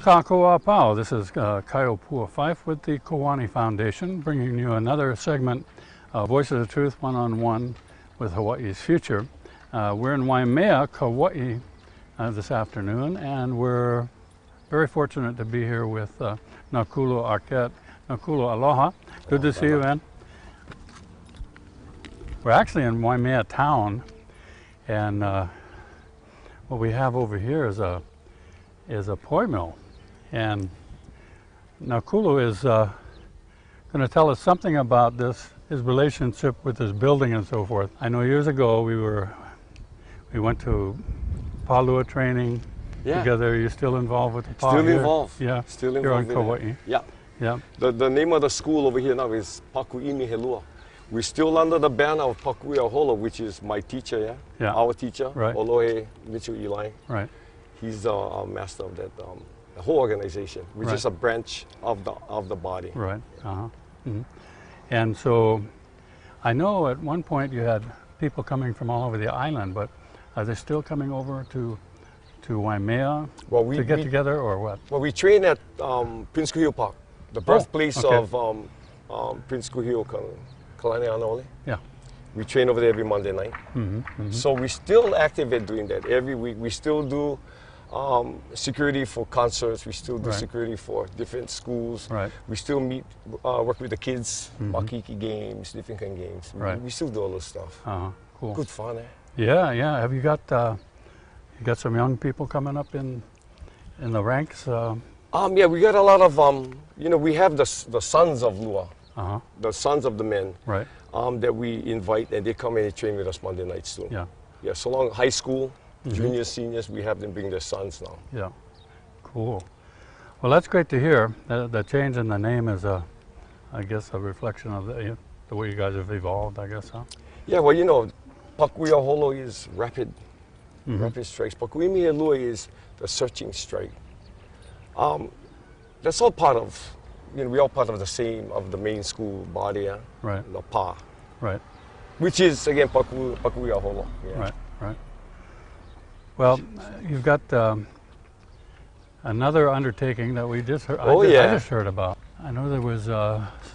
Aloha Koa Pau. This is Kaiopua Fife with the Koani Foundation, bringing you another segment of Voice of the Truth one-on-one with Hawaii's future. We're in Waimea, Kauai this afternoon, and we're very fortunate to be here with Nakulu Arquette. Nakulu, aloha. Good to see you, man. We're actually in Waimea town, and what we have over here is a poi mill, and Nakulu is going to tell us something about his relationship with his building and so forth. I know years ago we went to Palua training together. You're still involved with the Palua? Still involved. Yeah, still Here involved. in Kauai. Yeah. Yeah. The name of the school over here now is Paku'imi Helua. We're still under the banner of Paku'iaholo, which is my teacher, our teacher, right. Olohe Mitchell Eli. Right. He's our master of that the whole organization, which right. is a branch of the body. Right. Uh-huh. Mm-hmm. And so, I know at one point you had people coming from all over the island, but are they still coming over to Waimea to get together, or what? Well, we train at Prince Kuhio Park, the birthplace of Prince Kuhio Kalani'anaole. Yeah. We train over there every Monday night. Mm-hmm, mm-hmm. So we're still active at doing that. Every week we still do security for concerts. We still do right. security for different schools. Right. We still meet, work with the kids, mm-hmm. Makiki games, different kind of games. Right. We still do all those stuff. Cool. Good fun, eh? Yeah, yeah. Have you got some young people coming up in the ranks? Yeah, we got a lot of we have the sons of Lua, the sons of the men, right? That we invite, and they come and they train with us Monday nights too. Yeah. Yeah. So long high school, mm-hmm. juniors, seniors, we have them bring their sons now. Yeah. Cool. Well, that's great to hear. The change in the name is I guess a reflection of the way you guys have evolved, I guess, huh? Yeah. Well, Paku'iaholo is rapid strikes. Paku'imi Helua is the searching strike. That's all part of, we're all part of the main school body, right? The Pa, right? Which is again Paku'iaholo. Yeah. Right. Well, you've got another undertaking that we just heard. I just heard about. I know there was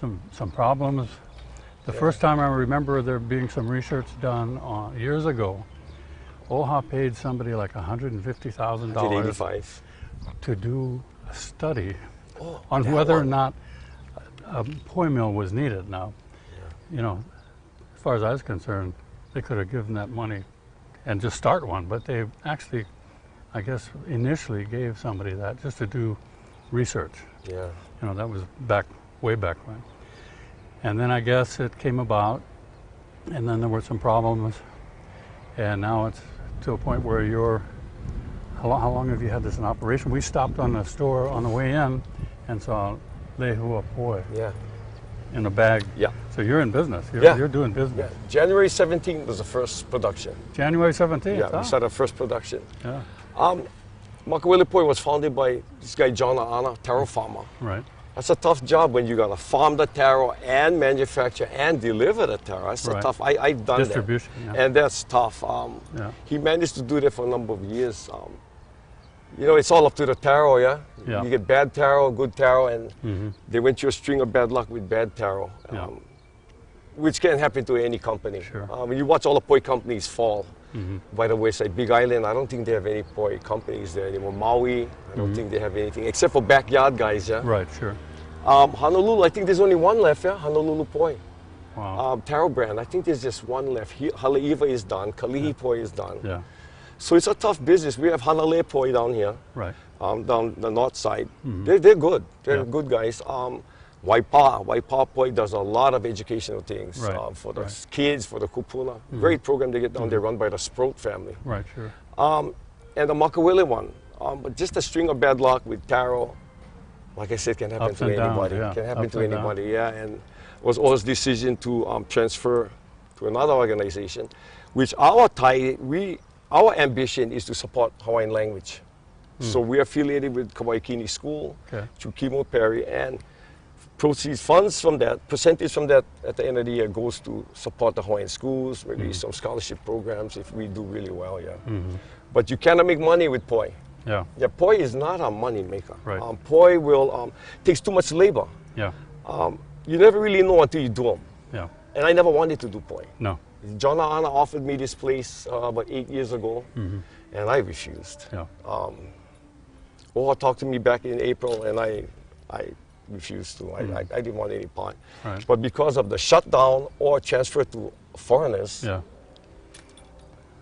some problems. The first time I remember there being some research done years ago, OHA paid somebody like $150,000 to do a study on whether or not a poi mill was needed. Now, as far as I was concerned, they could have given that money and just start one, but they actually, I guess, initially gave somebody that just to do research. Yeah. That was way back when. And then I guess it came about, and then there were some problems, and now it's to a point where how long have you had this in operation? We stopped on the store on the way in and saw Lehua Poi in a bag. Yeah. So you're in business. You're doing business. Yeah. January 17th was the first production. January 17th? Yeah, we started first production. Yeah. Makaweli Poi was founded by this guy, John Ana, taro farmer. Right. That's a tough job when you got to farm the taro and manufacture and deliver the taro. That's a tough. I've done distribution, that. And that's tough. He managed to do that for a number of years. It's all up to the taro, You get bad taro, good taro, and they went through a string of bad luck with bad taro, which can happen to any company. Sure. When you watch all the poi companies fall by the wayside, Big Island, I don't think they have any poi companies there anymore. Maui, I don't think they have anything, except for backyard guys, Right, sure. Honolulu, I think there's only one left, Honolulu Poi. Wow. Taro brand, I think there's just one left. Haleiwa is done, Kalihi Poi is done. Yeah. So it's a tough business. We have Hanalei Poi down here, right, down the north side. They're good. They're good guys. Waipa Poi does a lot of educational things for the kids, for the kupuna. Great program they get down there, run by the Sproat family. Right, sure. And the Makaweli one, but just a string of bad luck with taro. Like I said, can happen to anybody. Can happen to anybody, and was always decision to transfer to another organization, which our ambition is to support Hawaiian language. So we're affiliated with Kauai Kini School, through Kimo Perry, and funds from that, percentage from that at the end of the year goes to support the Hawaiian schools, maybe some scholarship programs if we do really well, But you cannot make money with poi. Yeah. Yeah, poi is not a money maker. Right. Poi will takes too much labor. Yeah. You never really know until you do them. Yeah. And I never wanted to do poi. No. John Anna offered me this place about 8 years ago, and I refused. Yeah. Oha talked to me back in April, and I refused to. I didn't want any part. Right. But because of the shutdown or transfer to foreigners, Yeah.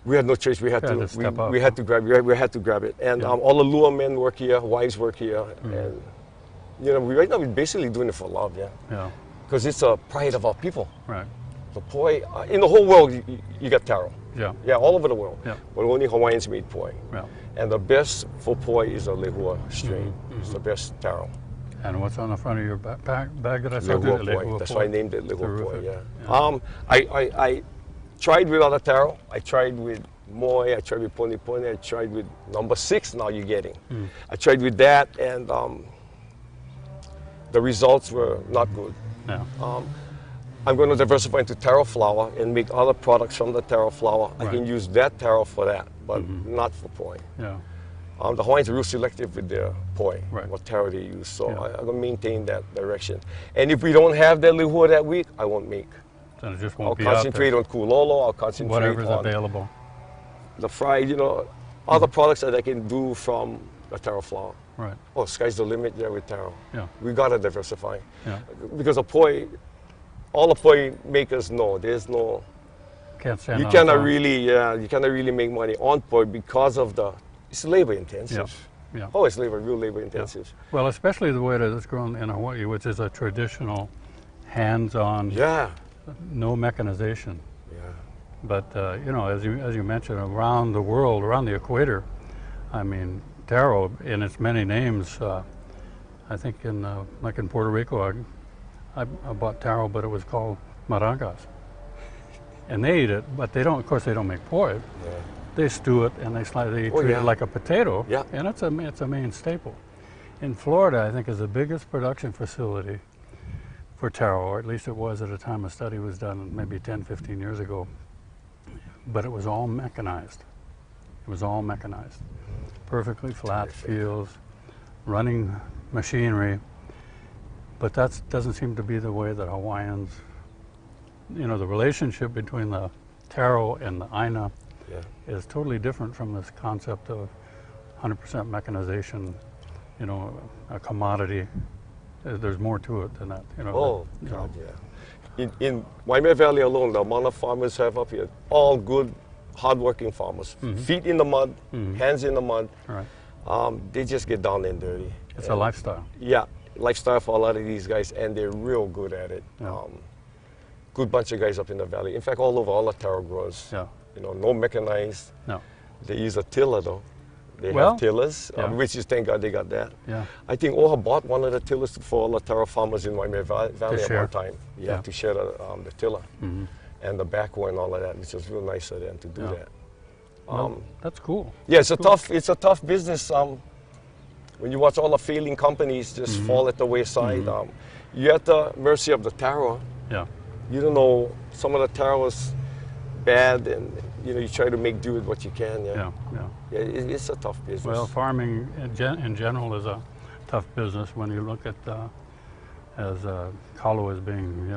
we had no choice. We had You had to. to step up, we had to grab. We had to grab it. And Yeah. all the lure men work here, wives work here, and right now we're basically doing it for love, yeah. Yeah. Because it's a pride of our people. Right. The poi in the whole world, you got taro. Yeah. Yeah, all over the world. Yeah. But only Hawaiians made poi. Yeah. And the best for poi is a lehua strain. It's the best taro. And what's on the front of your bag that I saw? Lehua poi. Lehua That's poi. why I named it lehua poi. Terrific. Yeah. I tried with other taro. I tried with moi. I tried with poni poni. I tried with number 6. Now you're getting. I tried with that, and the results were not good. Yeah. I'm going to diversify into taro flour and make other products from the taro flour. I Right. can use that taro for that, but not for poi. Yeah. The Hawaiians are real selective with their poi, Right. what taro they use. So Yeah. I'm going to maintain that direction. And if we don't have that lehua that week, I won't make. Then it just I'll won't be out concentrate there. on kulolo. I'll concentrate Whatever's on available. the fried, other products that I can do from the taro flour. Right. Oh, sky's the limit there with taro. Yeah. We got to diversify. Yeah. Because a poi, all the poi makers know there's no. Can't stand You on cannot its own. you cannot really make money on poi because of it's labor intensive. Yeah. Oh, it's real labor intensive. Well, especially the way that it's grown in Hawaii, which is a traditional, hands-on, Yeah. no mechanization. Yeah. But as you mentioned, around the world, around the equator, I mean, taro in its many names. I think like in Puerto Rico, I bought taro, but it was called marangas, and they eat it, but they don't. Of course, they don't make poi. Yeah. They stew it and they treat yeah. it like a potato. Yeah. And it's a main staple. In Florida, I think is the biggest production facility for taro, or at least it was at a time a study was done maybe 10, 15 years ago. But it was all mechanized. It was all mechanized. Perfectly flat fields, running machinery. But that doesn't seem to be the way that Hawaiians, the relationship between the taro and the aina Yeah. is totally different from this concept of 100% mechanization, a commodity. There's more to it than that. Oh, God, yeah. In Waimea Valley alone, the amount of farmers have up here, all good, hardworking farmers. Feet in the mud, hands in the mud. Right. They just get down and dirty. It's a lifestyle. Yeah, lifestyle for a lot of these guys, and they're real good at it. Yeah. Good bunch of guys up in the valley. In fact, all over, all the taro growers. Yeah. No mechanized. No. They use a tiller though. They Well, have tillers, yeah. which is thank God they got that. Yeah. I think Oha bought one of the tillers for all the taro farmers in Waimea Valley at share. one time. Yeah. To share the tiller and the backhoe and all of that, which was real nice of them to do Yeah. that. Well, that's cool. Yeah, it's a tough business. When you watch all the failing companies just fall at the wayside, you're at the mercy of the taro. Yeah. You don't know, some of the taro is bad, and you try to make do with what you can. Yeah. Yeah. Yeah, it's a tough business. Well, farming in general is a tough business when you look at as kalu as being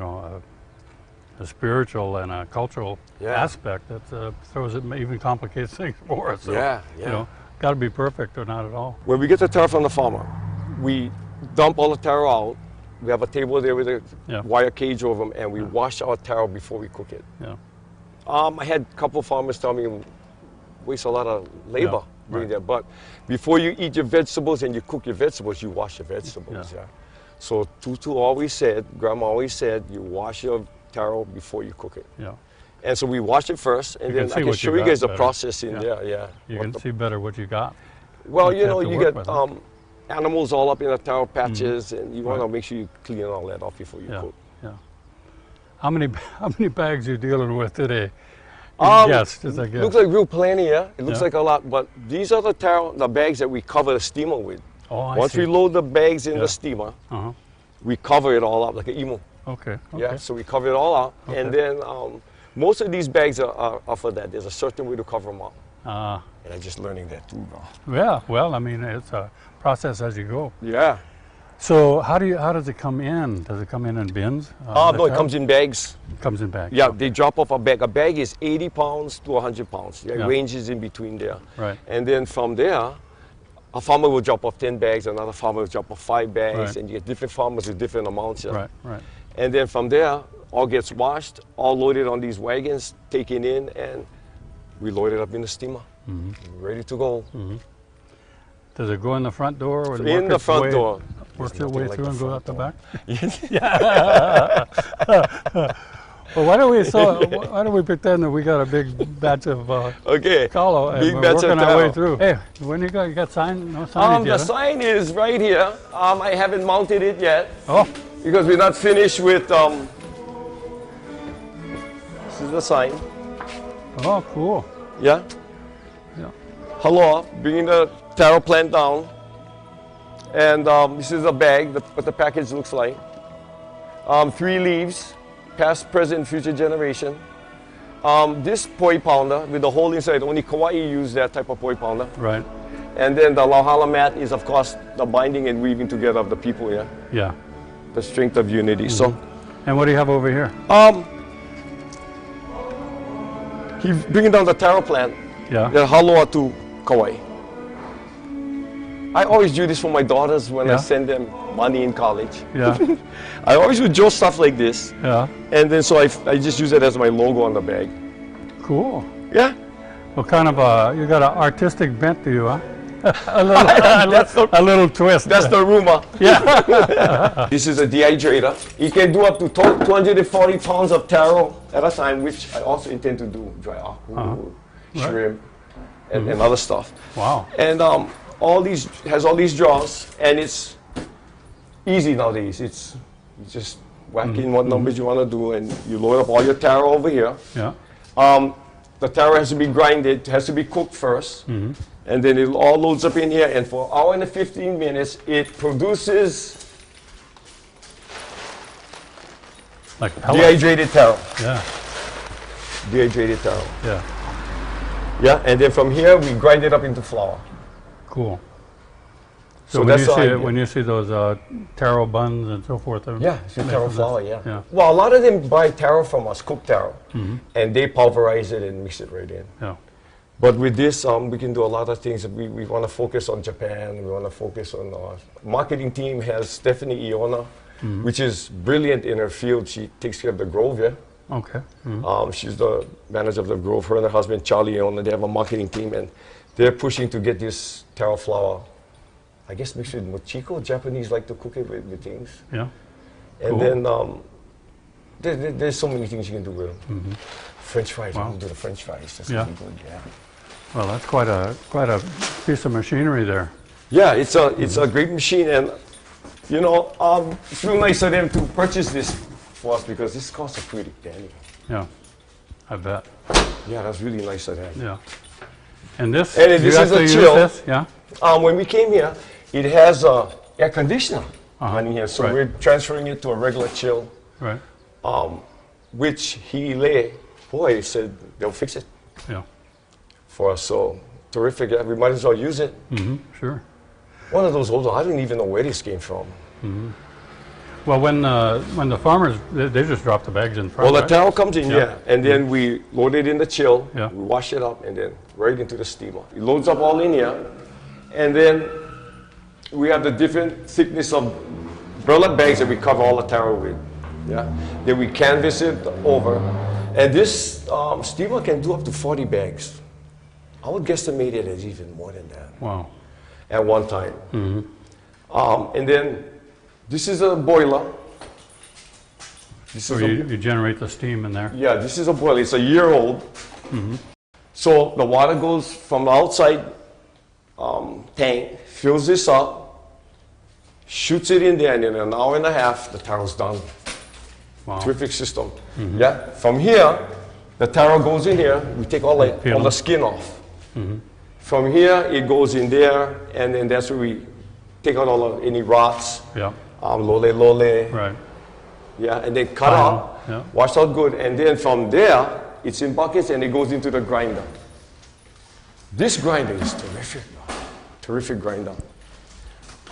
a spiritual and a cultural Yeah. aspect that throws it, even complicates things for us. So, Yeah. Got to be perfect or not at all. When we get the taro from the farmer, we dump all the taro out. We have a table there with a Yeah. wire cage over them, and we wash our taro before we cook it. Yeah. I had a couple of farmers tell me waste a lot of labor Yeah, doing right. that. But before you eat your vegetables and you cook your vegetables, you wash your vegetables. Yeah. Yeah. So Tutu always said, Grandma always said, you wash your taro before you cook it. Yeah. And so we wash it first, and You can then see I can what you show you got guys the better. process in Yeah. there. Yeah. You What can the- see better what you got. Well, you have to you work get with it. animals all up in the taro patches, and you want to Right. make sure you clean all that off before you Yeah. cook. Yeah. How many bags you dealing with today? Yes, just I guess. Looks like real plenty, yeah. It looks Yeah. like a lot, but these are the bags that we cover the steamer with. Oh, I Once see. we load the bags in Yeah. the steamer, Uh-huh. we cover it all up like an emu. Okay. Yeah, so we cover it all up, and Okay. then most of these bags are for that. There's a certain way to cover them up, And I'm just learning that too, bro. Yeah, well, I mean, it's a process as you go. Yeah. So how does it come in? Does it come in bins? No, it comes in bags. It comes in bags. Yeah, they drop off a bag. A bag is 80 pounds to 100 pounds. Yeah, Yeah. it ranges in between there. Right. And then from there, a farmer will drop off 10 bags, another farmer will drop off 5 bags, Right. and you get different farmers with different amounts. Yeah. Right, right. And then from there, all gets washed, all loaded on these wagons, taken in, and we load it up in the steamer. Ready to go. Does it go in the front door? Or In the front door. Works There's its way nothing like through the and go front out the door. back? Well, why don't we pretend that we got a big batch of Okay. Kalo and Big we're batch of working our way taro. through. Hey, when you got sign? No signage The yet, huh? sign is right here. I haven't mounted it yet Oh, because we're not finished with. This is the sign. oh, cool. Yeah. Yeah. Hello, bringing the taro plant down. And this is a bag, what the package looks like. 3 leaves, past, present, future generation. This poi pounder with the hole inside, only Kauai use that type of poi pounder. Right. And then the lauhala mat is, of course, the binding and weaving together of the people here. Yeah. The strength of unity. So, And what do you have over here? he's bringing down the taro plant. Yeah. The haloa to Kauai. I always do this for my daughters when I Yeah. send them money in college. Yeah. I always would draw stuff like this, Yeah. and then so I just use it as my logo on the bag. Cool. Yeah, What kind of you got an artistic bent to you, huh? that's A little twist. that's the rumor. Yeah. This is a dehydrator. It can do up to 240 pounds of taro at a time, which I also intend to do dry aku, shrimp, and other stuff. Wow. And all these drawers, and it's easy nowadays. It's you just whack in what numbers you want to do, and you load up all your taro over here. Yeah. The taro has to be grinded, has to be cooked first, and then it all loads up in here. And for an hour and 15 minutes, it produces Like pellets. dehydrated taro. Yeah. Dehydrated taro. Yeah. Yeah, and then from here we grind it up into flour. Cool. So when that's you the see idea. when you see those taro buns and so forth. Yeah, it's made taro from this. flour, yeah. Yeah. Well, a lot of them buy taro from us, cooked taro, and they pulverize it and mix it right in. Yeah. But with this, we can do a lot of things. We want to focus on Japan. We want to focus on our marketing team has Stephanie Iona, which is brilliant in her field. She takes care of the Grove, yeah. Okay. She's the manager of the Grove. Her and her husband, Charlie Iona, they have a marketing team, and they're pushing to get this taro flour, I guess mixed with mochiko. Japanese like to cook it with things. Yeah. And Cool. then there's so many things you can do with them. French fries, Wow. we can do the French fries. That's Yeah. really good, yeah. Well, that's quite a piece of machinery there. Yeah, it's a great machine, and you know, it's real nice of them to purchase this for us because this costs a pretty penny. Yeah. I bet. Yeah, that's really nice of them. Yeah. And this. And you this is a actually use chill. this? Yeah. When we came here, it has a air conditioner running here, so right. we're transferring it to a regular chill, Right. which he said they'll fix it Yeah. for us. So terrific! Yeah, we might as well use it. Sure. One of those old, I don't even know where this came from. Well, when the farmers they just drop the bags in front. Well, the right? taro comes in, Yeah. yeah, and then we load it in the chill, Yeah. we wash it up, and then right into the steamer. It loads up all in here, and then we have the different thickness of burlap bags that we cover all the taro with. Yeah. Then we canvas it over, and this steamer can do up to 40 bags. I would guesstimate it as even more than that Wow. at one time. And then this is a boiler. This So is a you generate the steam in there. Yeah, this is a boiler. It's a year old. So the water goes from the outside tank, fills this up, shoots it in there, and in an hour and a half, the taro's done. Wow. Terrific system. Yeah. From here, the taro goes in here. We take all Peel the them. skin off. From here, it goes in there, and then that's where we take out any rots, Yeah. lole. Right. Yeah, and then cut Final, out, yeah. wash out good, and then from there, it's in buckets and it goes into the grinder. This grinder is terrific. Terrific grinder.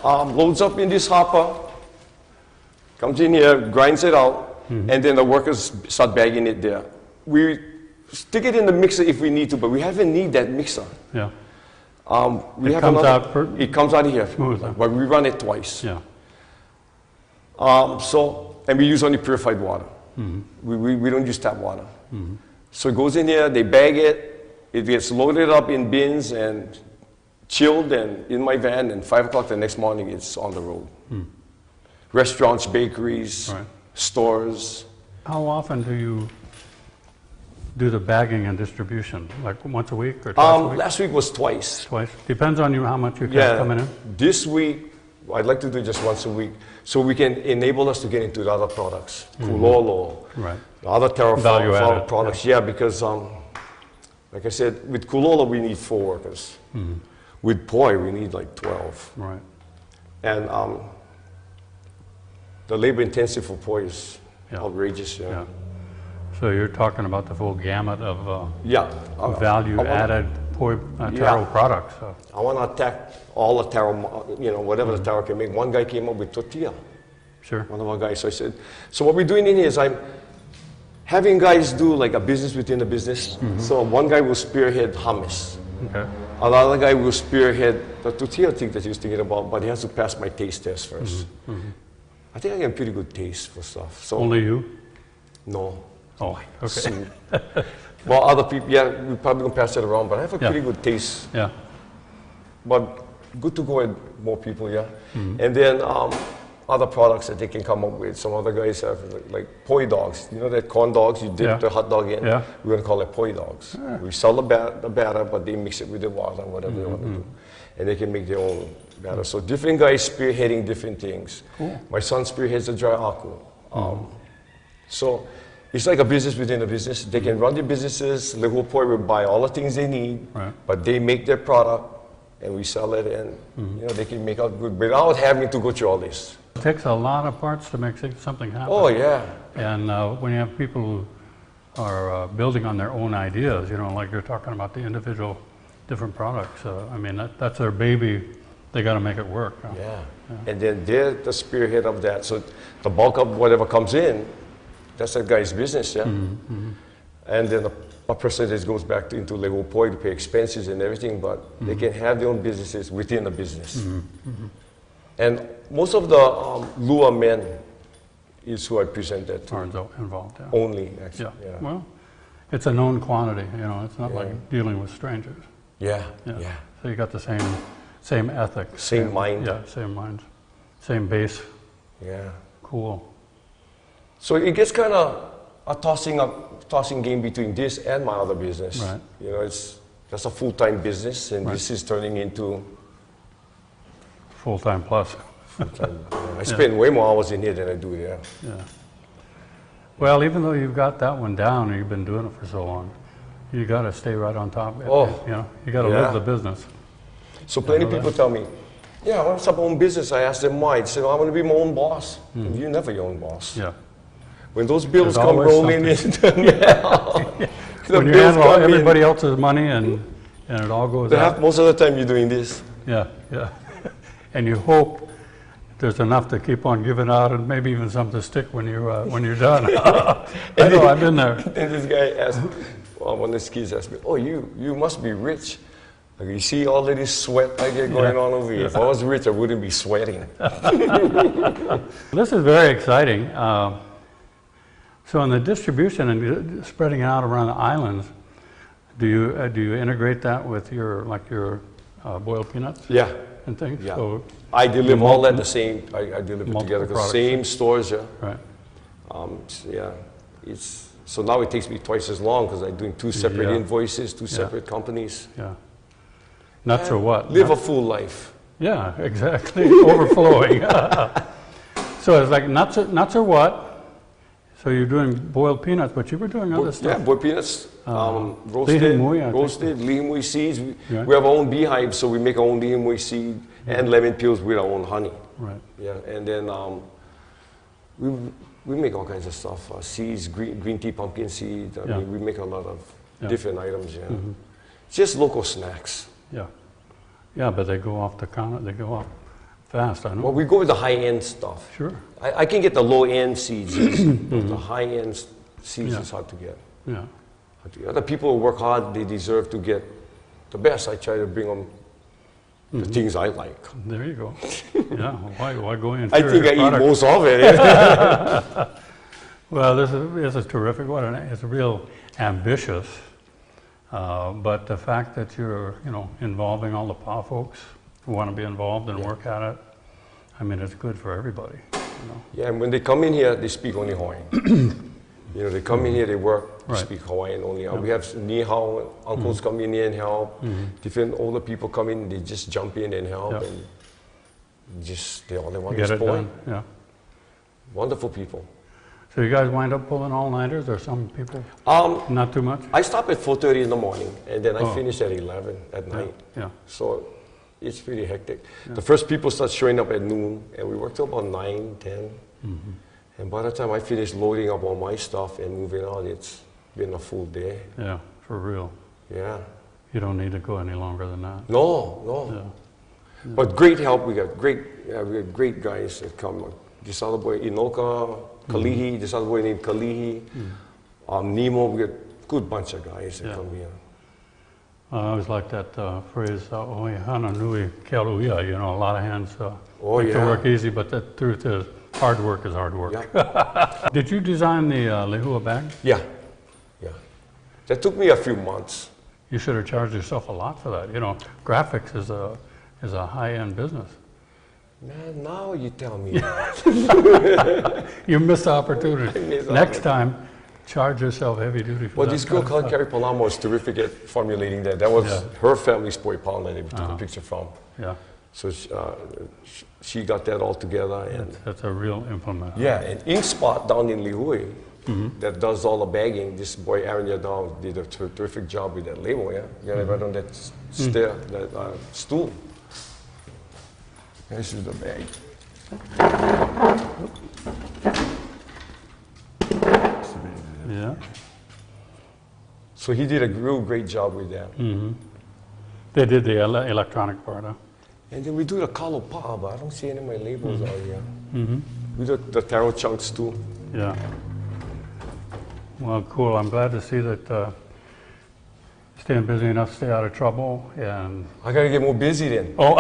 Loads up in this hopper, comes in here, grinds it out, and then the workers start bagging it there. We stick it in the mixer if we need to, but we haven't need that mixer. Yeah. It comes out here, smooth, huh? but we run it twice. Yeah. And we use only purified water. We don't use tap water. So it goes in here, they bag it, it gets loaded up in bins and chilled and in my van, and 5 o'clock the next morning it's on the road. Restaurants, bakeries, Right. stores. How often do you do the bagging and distribution? Like once a week or twice a week? Last week was twice. Twice. Depends on you how much you get coming in. This week, I'd like to do just once a week, so we can enable us to get into the other products, Kulolo, Right. other Value TerraFlower added, products. Yeah, because like I said, with Kulolo we need 4 workers. With Poi we need like 12, Right. and the labor intensive for Poi is Yeah. outrageous. Yeah. Yeah. So you're talking about the full gamut of value added taro products. So. I want to attack all the taro, whatever the taro can make. One guy came up with tortilla. Sure. One of our guys. So I said, so what we're doing in here is I'm having guys do like a business within the business. So one guy will spearhead hummus. Okay. Another guy will spearhead the tortilla thing that he was thinking about, but he has to pass my taste test first. I think I get pretty good taste for stuff. So Only you? No. Oh, okay. Well, other people, yeah, we probably gonna pass it around, but I have a pretty good taste. Yeah. But good to go with more people, yeah. And then other products that they can come up with. Some other guys have like poi dogs. You know that corn dogs you dip the hot dog in? Yeah. We're gonna call it poi dogs. We sell the batter, but they mix it with the water and whatever they want to do. And they can make their own batter. So different guys spearheading different things. Cool. My son spearheads the dry aku. So it's like a business within a business. They can run their businesses. Lehu Poi will buy all the things they need, but they make their product and we sell it, and they can make out good without having to go through all this. It takes a lot of parts to make something happen. Oh yeah. And when you have people who are building on their own ideas, like you're talking about the individual different products. I mean, that's their baby. They got to make it work. Huh? Yeah. And then they're the spearhead of that. So the bulk of whatever comes in, that's that guy's business, yeah. And then a percentage goes back into Lehu Poi to pay expenses and everything, but they can have their own businesses within the business. And most of the Lua men is who I present that to. Are involved, yeah. Only, actually. Yeah. Well, it's a known quantity, it's not like dealing with strangers. Yeah. So you got the same ethic. Same mind. Yeah, same mind. Same base. Yeah. Cool. So it gets kind of a tossing game between this and my other business. Right. That's a full-time business, and this is turning into full-time plus. I spend way more hours in here than I do there. Yeah. Well, even though you've got that one down and you've been doing it for so long, you got to stay right on top of it. Oh, you got to live the business. So plenty of people tell me, yeah, I want to start my own business. I ask them why. They say, I want to be my own boss. And you're never your own boss. Yeah. When those bills come rolling in, when you handle everybody else's money and it all goes out. Most of the time you're doing this. Yeah. And you hope there's enough to keep on giving out, and maybe even some to stick when you're done. I know, I've been there. And this guy asked, one of his kids asked me, oh, you must be rich. Like, you see all of this sweat I get going on over here. If I was rich, I wouldn't be sweating. This is very exciting. So in the distribution and spreading it out around the islands, do you integrate that with your boiled peanuts? Yeah. And things? Yeah. So I deliver all at the same, I deliver together, the same stores, yeah. Right. So now it takes me twice as long because I'm doing 2 separate invoices, 2 separate companies. Yeah. Nuts or what? Live a full life. Yeah, exactly. Overflowing. So it's like nuts or what? So you're doing boiled peanuts, but you were doing other stuff. Yeah, boiled peanuts, roasted lihimui seeds. We have our own beehive, so we make our own lihimui seed and lemon peels with our own honey. Right. Yeah, and then we make all kinds of stuff. Seeds, green tea, pumpkin seed. I mean, we make a lot of different items. Yeah. Just local snacks. Yeah. Yeah, but they go off the counter, they go off fast, I know. Well, we go with the high-end stuff. Sure. I can get the low-end seeds, but the high-end seeds Yeah. is hard to get. Yeah. Other people who work hard, they deserve to get the best. I try to bring them the things I like. There you go. Yeah, why go in? I think I eat most of it. Well, this is terrific. It's real ambitious. But the fact that you're, involving all the PA folks who want to be involved and work at it, I mean, it's good for everybody. Yeah, and when they come in here, they speak only Hawaiian. They come in here, they work, they speak Hawaiian only. Yeah. We have ni hao, uncles come in here and help. Different older people come in, they just jump in and help. And all they want is Get it boy. done. Yeah. Wonderful people. So you guys wind up pulling all-nighters, or some people? Not too much? I stop at 4:30 in the morning, and then I finish at 11 at night. Yeah. So it's pretty hectic. The first people start showing up at noon, and we work till about 9, 10. And by the time I finish loading up all my stuff and moving out, it's been a full day. Yeah, for real. Yeah. You don't need to go any longer than that. No. Yeah. But great help. We got great guys that come. This other boy, Inoka, Kalihi, this other boy named Kalihi, Nemo. We got a good bunch of guys that come here. I always like that phrase, "Oihana nui kealuia," a lot of hands make the work easy, but the truth is, hard work is hard work. Yeah. Did you design the lehua bag? Yeah. That took me a few months. You should have charged yourself a lot for that. Graphics is a high-end business. Man, now you tell me. You missed the opportunity. Next time, charge yourself heavy duty for that. Well, this girl called Carrie Palamo was terrific at formulating that. That was her family's poi pound that we took a picture from. Yeah. So she got that all together. And that's a real implement. Yeah, and Ink Spot down in Lihue that does all the bagging. This boy Aaron Yadao did a terrific job with that label. Yeah, you got it right on that stair, that stool. This is the bag. Yeah. So he did a real great job with that. They did the electronic part, huh? And then we do the kalopa, but I don't see any of my labels out here. We do the taro chunks too. Yeah. Well, cool. I'm glad to see that staying busy enough to stay out of trouble. And I gotta get more busy then. oh,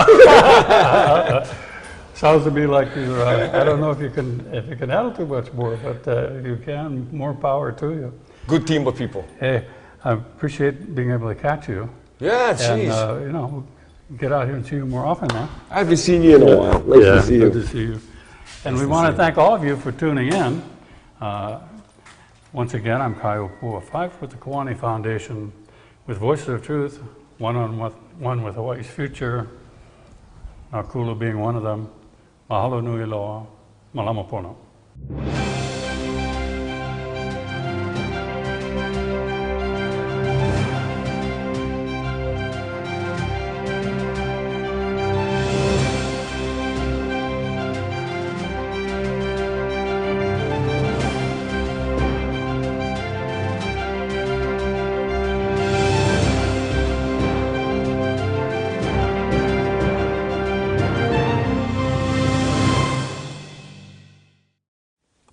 sounds to me like you're. I don't know if you can handle too much more, but you can. More power to you. Good team of people. Hey, I appreciate being able to catch you. Yeah, jeez. And get out here and see you more often now. I haven't seen you in a while. Nice to see you. Good to see you. And we want to thank all of you for tuning in. Once again, I'm Kaiopua Fife with the Kiwane Foundation, with Voices of Truth, one with Hawaii's Future, Nakulu being one of them. Mahalo nui loa, malama pono.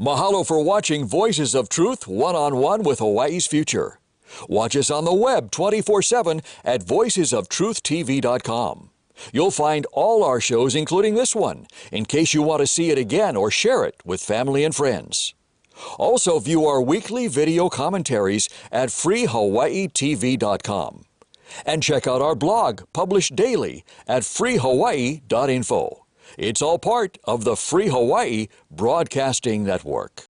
Mahalo for watching Voices of Truth one-on-one with Hawaii's Future. Watch us on the web 24/7 at voicesoftruth.tv.com. You'll find all our shows, including this one, in case you want to see it again or share it with family and friends. Also view our weekly video commentaries at freehawaiitv.com. And check out our blog, published daily, at freehawaii.info. It's all part of the Free Hawaii Broadcasting Network.